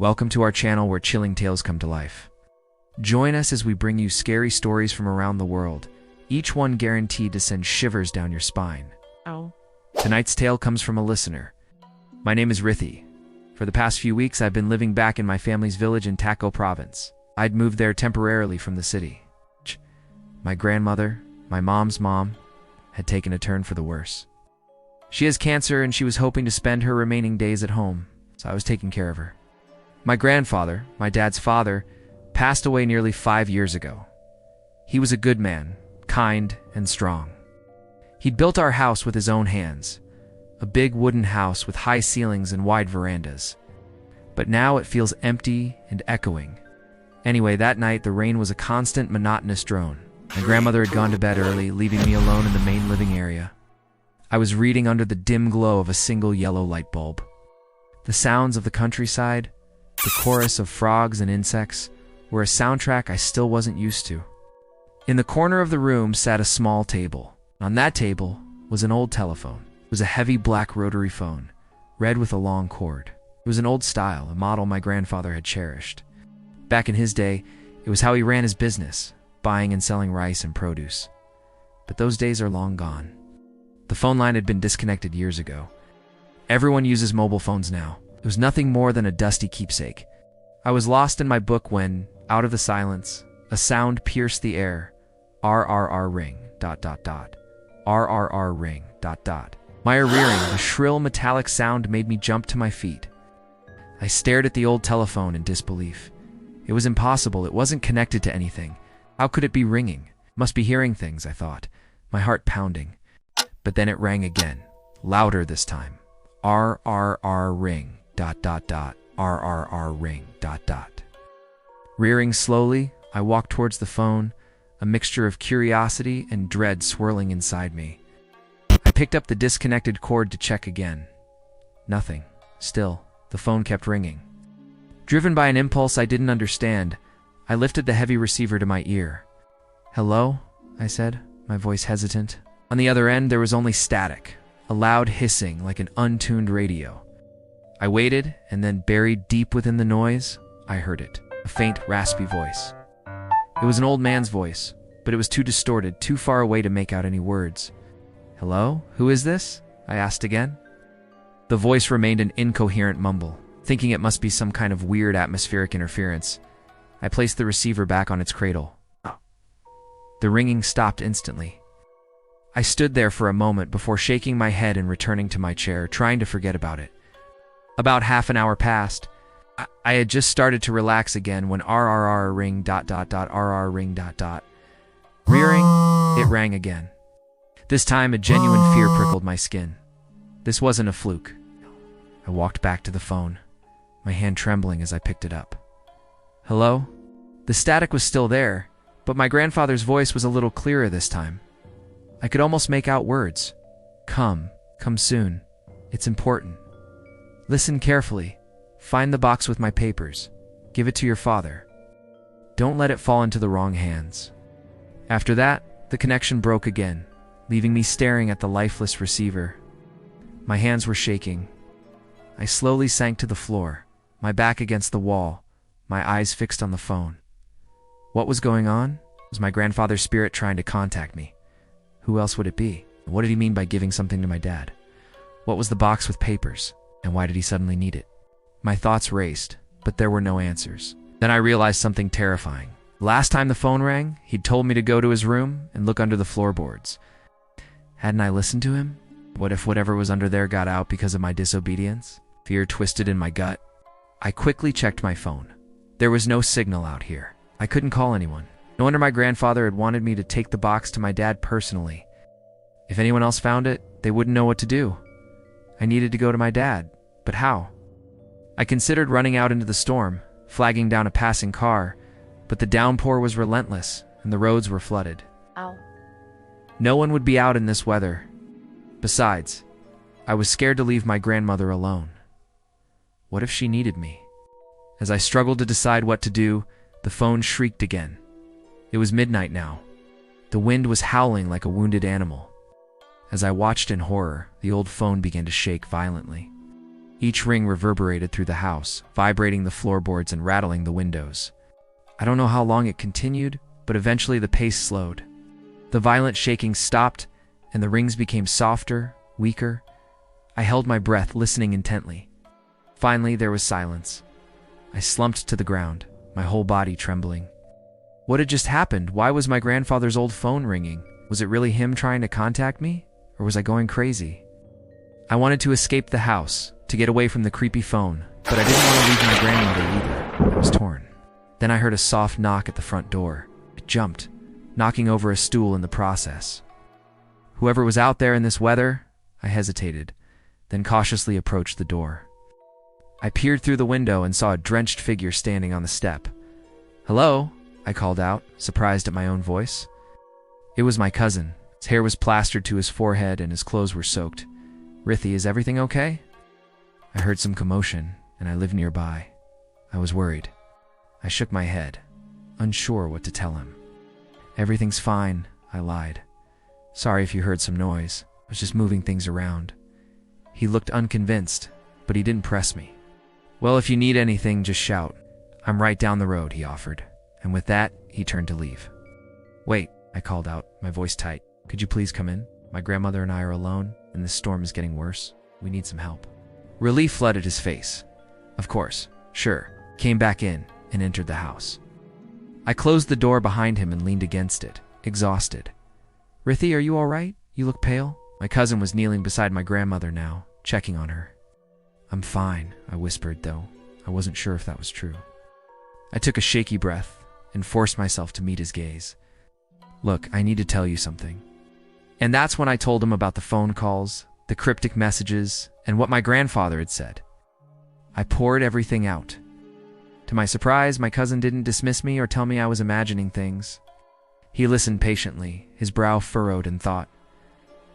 Welcome to our channel where chilling tales come to life. Join us as we bring you scary stories from around the world, each one guaranteed to send shivers down your spine. Oh. Tonight's tale comes from a listener. My name is Rithi. For the past few weeks, I've been living back in my family's village in Taco province. I'd moved there temporarily from the city. My grandmother, my mom's mom, had taken a turn for the worse. She has cancer and she was hoping to spend her remaining days at home, so I was taking care of her. My grandfather, my dad's father, passed away nearly 5 years ago. He was a good man, kind and strong. He'd built our house with his own hands, a big wooden house with high ceilings and wide verandas. But now it feels empty and echoing. Anyway, that night the rain was a constant, monotonous drone. My grandmother had gone to bed early, leaving me alone in the main living area. I was reading under the dim glow of a single yellow light bulb. The sounds of the countryside, the chorus of frogs and insects, were a soundtrack I still wasn't used to. In the corner of the room sat a small table. On that table was an old telephone. It was a heavy black rotary phone, red with a long cord. It was an old style, a model my grandfather had cherished. Back in his day, it was how he ran his business, buying and selling rice and produce. But those days are long gone. The phone line had been disconnected years ago. Everyone uses mobile phones now. It was nothing more than a dusty keepsake. I was lost in my book when, out of the silence, a sound pierced the air. RRR ring, ... RRR ring, ... My rearing, the shrill metallic sound made me jump to my feet. I stared at the old telephone in disbelief. It was impossible. It wasn't connected to anything. How could it be ringing? Must be hearing things, I thought, my heart pounding. But then it rang again, louder this time. RRR ring, ... RRR ring, ... Rearing slowly, I walked towards the phone, a mixture of curiosity and dread swirling inside me. I picked up the disconnected cord to check again. Nothing. Still, the phone kept ringing. Driven by an impulse I didn't understand, I lifted the heavy receiver to my ear. "Hello?" I said, my voice hesitant. On the other end, there was only static, a loud hissing like an untuned radio. I waited, and then buried deep within the noise, I heard it, a faint, raspy voice. It was an old man's voice, but it was too distorted, too far away to make out any words. "Hello? Who is this?" I asked again. The voice remained an incoherent mumble. Thinking it must be some kind of weird atmospheric interference, I placed the receiver back on its cradle. The ringing stopped instantly. I stood there for a moment before shaking my head and returning to my chair, trying to forget about it. About half an hour passed. I had just started to relax again when RRR ring ... RR ring ... Rearing, it rang again. This time a genuine fear prickled my skin. This wasn't a fluke. I walked back to the phone, my hand trembling as I picked it up. "Hello?" The static was still there, but my grandfather's voice was a little clearer this time. I could almost make out words. Come soon. It's important. Listen carefully. Find the box with my papers. Give it to your father. Don't let it fall into the wrong hands." After that, the connection broke again, leaving me staring at the lifeless receiver. My hands were shaking. I slowly sank to the floor, my back against the wall, my eyes fixed on the phone. What was going on? Was my grandfather's spirit trying to contact me? Who else would it be? What did he mean by giving something to my dad? What was the box with papers, and why did he suddenly need it? My thoughts raced, but there were no answers. Then I realized something terrifying. Last time the phone rang, he'd told me to go to his room and look under the floorboards. Hadn't I listened to him? What if whatever was under there got out because of my disobedience? Fear twisted in my gut. I quickly checked my phone. There was no signal out here. I couldn't call anyone. No wonder my grandfather had wanted me to take the box to my dad personally. If anyone else found it, they wouldn't know what to do. I needed to go to my dad, but how? I considered running out into the storm, flagging down a passing car, but the downpour was relentless and the roads were flooded. Ow. No one would be out in this weather. Besides, I was scared to leave my grandmother alone. What if she needed me? As I struggled to decide what to do, the phone shrieked again. It was midnight now. The wind was howling like a wounded animal. As I watched in horror, the old phone began to shake violently. Each ring reverberated through the house, vibrating the floorboards and rattling the windows. I don't know how long it continued, but eventually the pace slowed. The violent shaking stopped, and the rings became softer, weaker. I held my breath, listening intently. Finally, there was silence. I slumped to the ground, my whole body trembling. What had just happened? Why was my grandfather's old phone ringing? Was it really him trying to contact me? Or was I going crazy? I wanted to escape the house, to get away from the creepy phone, but I didn't want to leave my grandmother either. I was torn. Then I heard a soft knock at the front door. I jumped, knocking over a stool in the process. Whoever was out there in this weather, I hesitated, then cautiously approached the door. I peered through the window and saw a drenched figure standing on the step. "Hello?" I called out, surprised at my own voice. It was my cousin. His hair was plastered to his forehead and his clothes were soaked. "Rithi, is everything okay?" I heard some commotion, and I lived nearby. I was worried. I shook my head, unsure what to tell him. "Everything's fine," I lied. "Sorry if you heard some noise. I was just moving things around." He looked unconvinced, but he didn't press me. "Well, if you need anything, just shout. I'm right down the road," he offered. And with that, he turned to leave. "Wait," I called out, my voice tight. "Could you please come in? My grandmother and I are alone, and this storm is getting worse. We need some help." Relief flooded his face. "Of course, sure," came back in and entered the house. I closed the door behind him and leaned against it, exhausted. "Rithi, are you all right? You look pale." My cousin was kneeling beside my grandmother now, checking on her. "I'm fine," I whispered, though I wasn't sure if that was true. I took a shaky breath and forced myself to meet his gaze. "Look, I need to tell you something." And that's when I told him about the phone calls, the cryptic messages, and what my grandfather had said. I poured everything out. To my surprise, my cousin didn't dismiss me or tell me I was imagining things. He listened patiently, his brow furrowed in thought.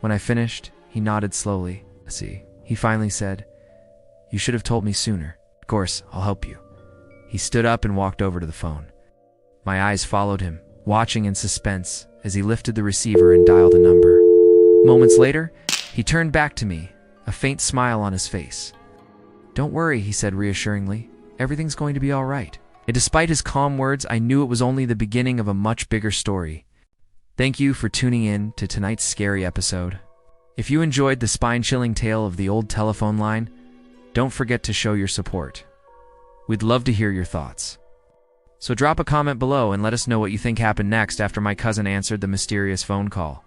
When I finished, he nodded slowly. "See," he finally said, "you should have told me sooner. Of course, I'll help you." He stood up and walked over to the phone. My eyes followed him, watching in suspense as he lifted the receiver and dialed a number. Moments later, he turned back to me, a faint smile on his face. "Don't worry," he said reassuringly. "Everything's going to be all right." And despite his calm words, I knew it was only the beginning of a much bigger story. Thank you for tuning in to tonight's scary episode. If you enjoyed the spine-chilling tale of the old telephone line, don't forget to show your support. We'd love to hear your thoughts. So drop a comment below and let us know what you think happened next after my cousin answered the mysterious phone call.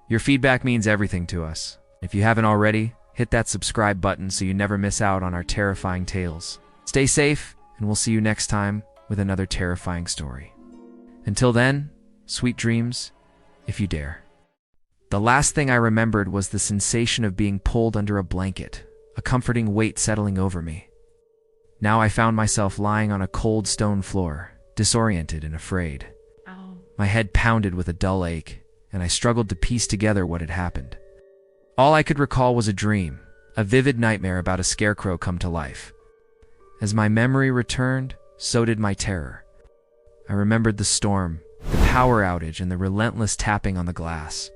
Your feedback means everything to us. If you haven't already, hit that subscribe button so you never miss out on our terrifying tales. Stay safe, and we'll see you next time with another terrifying story. Until then, sweet dreams, if you dare. The last thing I remembered was the sensation of being pulled under a blanket, a comforting weight settling over me. Now I found myself lying on a cold stone floor, disoriented and afraid. Ow. My head pounded with a dull ache, and I struggled to piece together what had happened. All I could recall was a dream, a vivid nightmare about a scarecrow come to life. As my memory returned, so did my terror. I remembered the storm, the power outage, and the relentless tapping on the glass.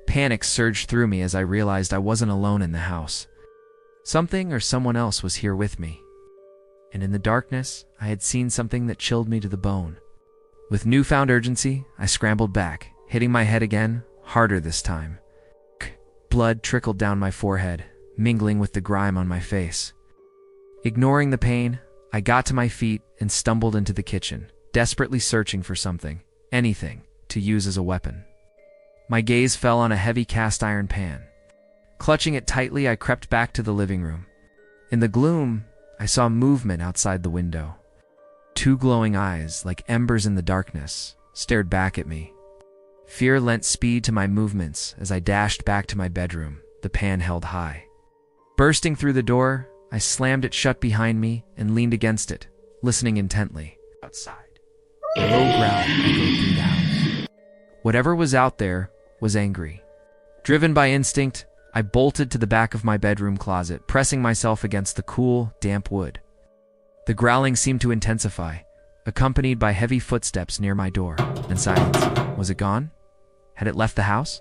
Panic surged through me as I realized I wasn't alone in the house. Something or someone else was here with me. And in the darkness, I had seen something that chilled me to the bone. With newfound urgency, I scrambled back, hitting my head again, harder this time. Blood trickled down my forehead, mingling with the grime on my face. Ignoring the pain, I got to my feet and stumbled into the kitchen, desperately searching for something, anything, to use as a weapon. My gaze fell on a heavy cast iron pan. Clutching it tightly, I crept back to the living room. In the gloom, I saw movement outside the window. Two glowing eyes, like embers in the darkness, stared back at me. Fear lent speed to my movements as I dashed back to my bedroom, the pan held high. Bursting through the door, I slammed it shut behind me and leaned against it, listening intently. Outside, a low growl echoed through the house. Whatever was out there was angry. Driven by instinct, I bolted to the back of my bedroom closet, pressing myself against the cool, damp wood. The growling seemed to intensify, accompanied by heavy footsteps near my door, and silence. Was it gone? Had it left the house?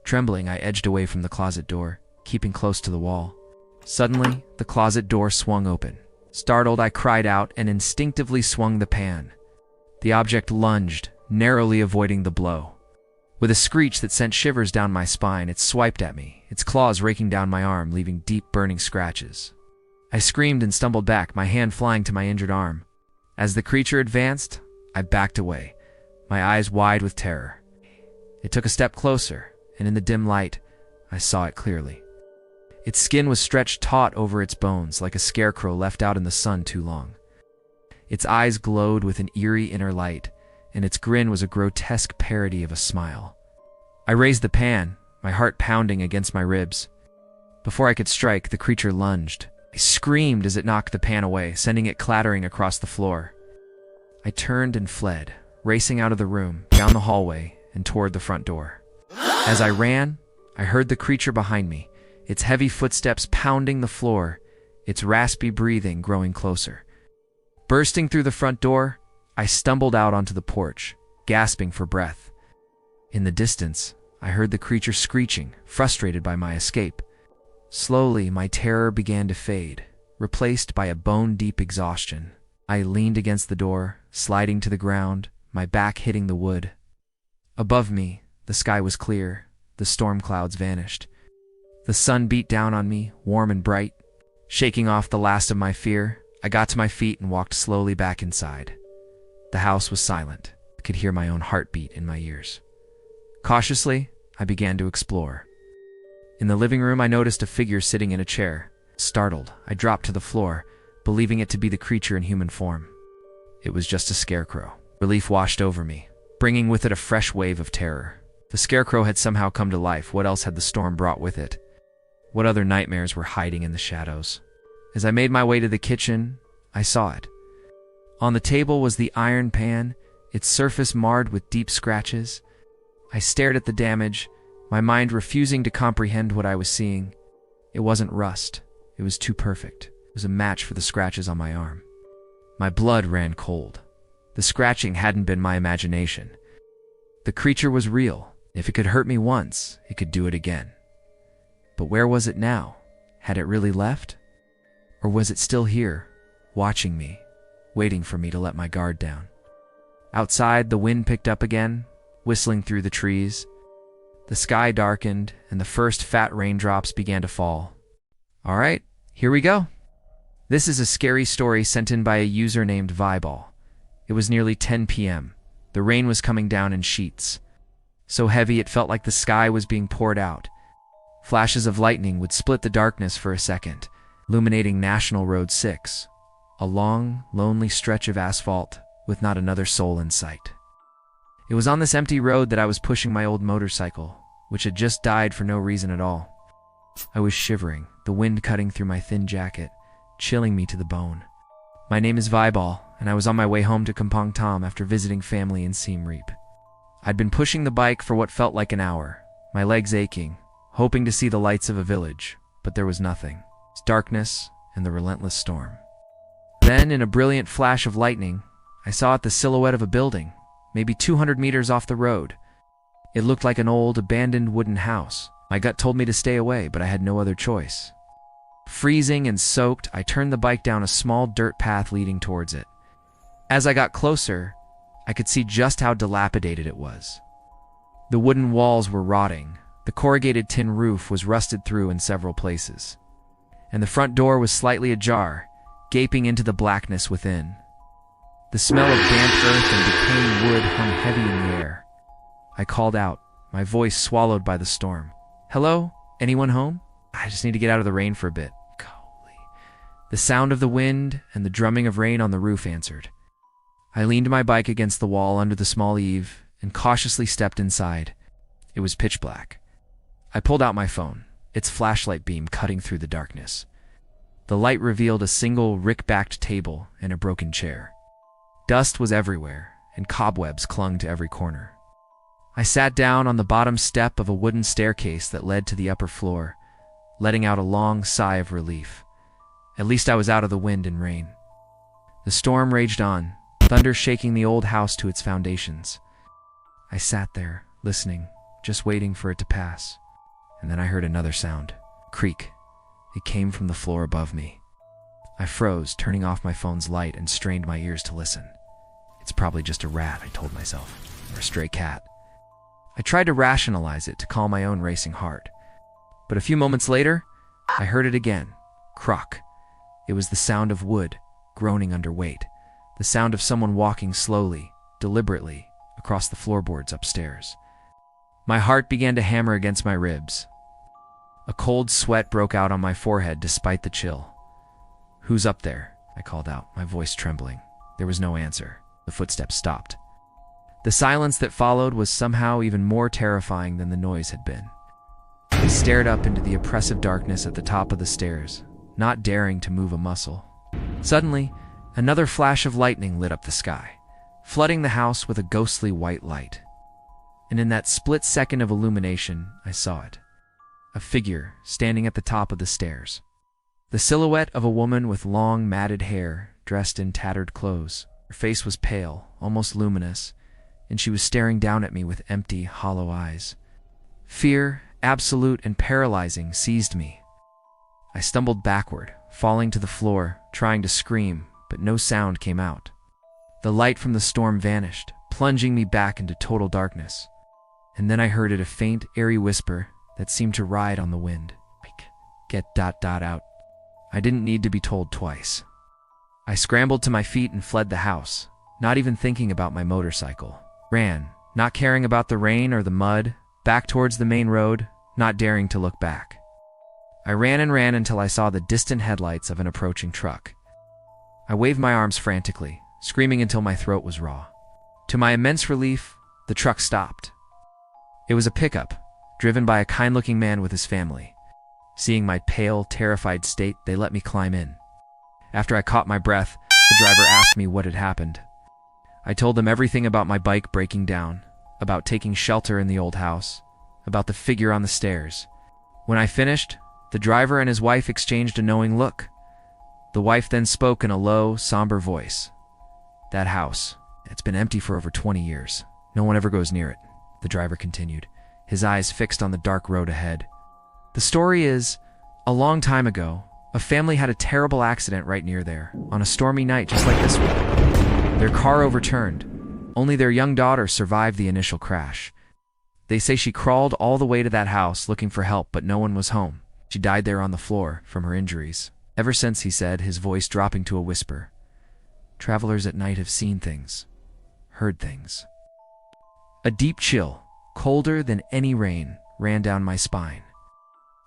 Trembling, I edged away from the closet door, keeping close to the wall. Suddenly, the closet door swung open. Startled, I cried out and instinctively swung the pan. The object lunged, narrowly avoiding the blow. With a screech that sent shivers down my spine, it swiped at me, its claws raking down my arm, leaving deep, burning scratches. I screamed and stumbled back, my hand flying to my injured arm. As the creature advanced, I backed away, my eyes wide with terror. It took a step closer, and in the dim light, I saw it clearly. Its skin was stretched taut over its bones, like a scarecrow left out in the sun too long. Its eyes glowed with an eerie inner light, and its grin was a grotesque parody of a smile. I raised the pan, my heart pounding against my ribs. Before I could strike, the creature lunged. I screamed as it knocked the pan away, sending it clattering across the floor. I turned and fled, racing out of the room, down the hallway, and toward the front door. As I ran, I heard the creature behind me, its heavy footsteps pounding the floor, its raspy breathing growing closer. Bursting through the front door, I stumbled out onto the porch, gasping for breath. In the distance, I heard the creature screeching, frustrated by my escape. Slowly, my terror began to fade, replaced by a bone-deep exhaustion. I leaned against the door, sliding to the ground, my back hitting the wood. Above me, the sky was clear, the storm clouds vanished. The sun beat down on me, warm and bright. Shaking off the last of my fear, I got to my feet and walked slowly back inside. The house was silent. I could hear my own heartbeat in my ears. Cautiously, I began to explore. In the living room, I noticed a figure sitting in a chair. Startled, I dropped to the floor, believing it to be the creature in human form. It was just a scarecrow. Relief washed over me, bringing with it a fresh wave of terror. The scarecrow had somehow come to life. What else had the storm brought with it? What other nightmares were hiding in the shadows? As I made my way to the kitchen, I saw it. On the table was the iron pan, its surface marred with deep scratches. I stared at the damage, my mind refusing to comprehend what I was seeing. It wasn't rust. It was too perfect. It was a match for the scratches on my arm. My blood ran cold. The scratching hadn't been my imagination. The creature was real. If it could hurt me once, it could do it again. But where was it now? Had it really left? Or was it still here, watching me, waiting for me to let my guard down? Outside, the wind picked up again, whistling through the trees. The sky darkened, and the first fat raindrops began to fall. All right, here we go. This is a scary story sent in by a user named Viball. It was nearly 10 p.m. The rain was coming down in sheets. So heavy it felt like the sky was being poured out. Flashes of lightning would split the darkness for a second, illuminating National Road 6, a long, lonely stretch of asphalt with not another soul in sight. It was on this empty road that I was pushing my old motorcycle, which had just died for no reason at all. I was shivering, the wind cutting through my thin jacket, chilling me to the bone. My name is Viball, and I was on my way home to Kampong Tom after visiting family in Siem Reap. I'd been pushing the bike for what felt like an hour, my legs aching, hoping to see the lights of a village, but there was nothing. It's darkness and the relentless storm. Then, in a brilliant flash of lightning, I saw the silhouette of a building, maybe 200 meters off the road. It looked like an old, abandoned wooden house. My gut told me to stay away, but I had no other choice. Freezing and soaked, I turned the bike down a small dirt path leading towards it. As I got closer, I could see just how dilapidated it was. The wooden walls were rotting, the corrugated tin roof was rusted through in several places, and the front door was slightly ajar, gaping into the blackness within. The smell of damp earth and decaying wood hung heavy in the air. I called out, my voice swallowed by the storm. "Hello? Anyone home? I just need to get out of the rain for a bit." Golly. The sound of the wind and the drumming of rain on the roof answered. I leaned my bike against the wall under the small eave and cautiously stepped inside. It was pitch black. I pulled out my phone, its flashlight beam cutting through the darkness. The light revealed a single rick-backed table and a broken chair. Dust was everywhere, and cobwebs clung to every corner. I sat down on the bottom step of a wooden staircase that led to the upper floor, letting out a long sigh of relief. At least I was out of the wind and rain. The storm raged on, thunder shaking the old house to its foundations. I sat there, listening, just waiting for it to pass. And then I heard another sound. Creak. It came from the floor above me. I froze, turning off my phone's light and strained my ears to listen. It's probably just a rat, I told myself, or a stray cat. I tried to rationalize it to calm my own racing heart. But a few moments later, I heard it again. Cruck. It was the sound of wood, groaning under weight. The sound of someone walking slowly, deliberately, across the floorboards upstairs. My heart began to hammer against my ribs. A cold sweat broke out on my forehead despite the chill. "Who's up there?" I called out, my voice trembling. There was no answer. The footsteps stopped. The silence that followed was somehow even more terrifying than the noise had been. I stared up into the oppressive darkness at the top of the stairs, not daring to move a muscle. Suddenly, another flash of lightning lit up the sky, flooding the house with a ghostly white light. And in that split second of illumination, I saw it. A figure standing at the top of the stairs. The silhouette of a woman with long, matted hair, dressed in tattered clothes. Her face was pale, almost luminous, and she was staring down at me with empty, hollow eyes. Fear, absolute and paralyzing, seized me. I stumbled backward, falling to the floor, trying to scream, but no sound came out. The light from the storm vanished, plunging me back into total darkness. And then I heard it, a faint, airy whisper that seemed to ride on the wind. Get ... out. I didn't need to be told twice. I scrambled to my feet and fled the house, not even thinking about my motorcycle. Ran, not caring about the rain or the mud, back towards the main road, not daring to look back. I ran and ran until I saw the distant headlights of an approaching truck. I waved my arms frantically, screaming until my throat was raw. To my immense relief, the truck stopped. It was a pickup, driven by a kind-looking man with his family. Seeing my pale, terrified state, they let me climb in. After I caught my breath, the driver asked me what had happened. I told them everything about my bike breaking down, about taking shelter in the old house, about the figure on the stairs. When I finished, the driver and his wife exchanged a knowing look. The wife then spoke in a low, somber voice. "That house, it's been empty for over 20 years. No one ever goes near it," the driver continued, his eyes fixed on the dark road ahead. "The story is, a long time ago, a family had a terrible accident right near there, on a stormy night just like this one. Their car overturned. Only their young daughter survived the initial crash. They say she crawled all the way to that house looking for help, but no one was home. She died there on the floor from her injuries. Ever since," he said, his voice dropping to a whisper, "travelers at night have seen things, heard things." A deep chill, colder than any rain, ran down my spine.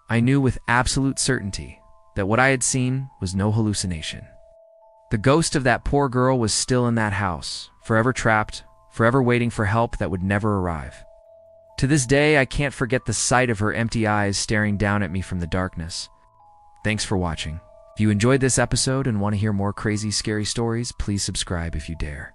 I knew with absolute certainty that what I had seen was no hallucination. The ghost of that poor girl was still in that house, forever trapped, forever waiting for help that would never arrive. To this day, I can't forget the sight of her empty eyes staring down at me from the darkness. Thanks for watching. If you enjoyed this episode and want to hear more crazy, scary stories, please subscribe if you dare.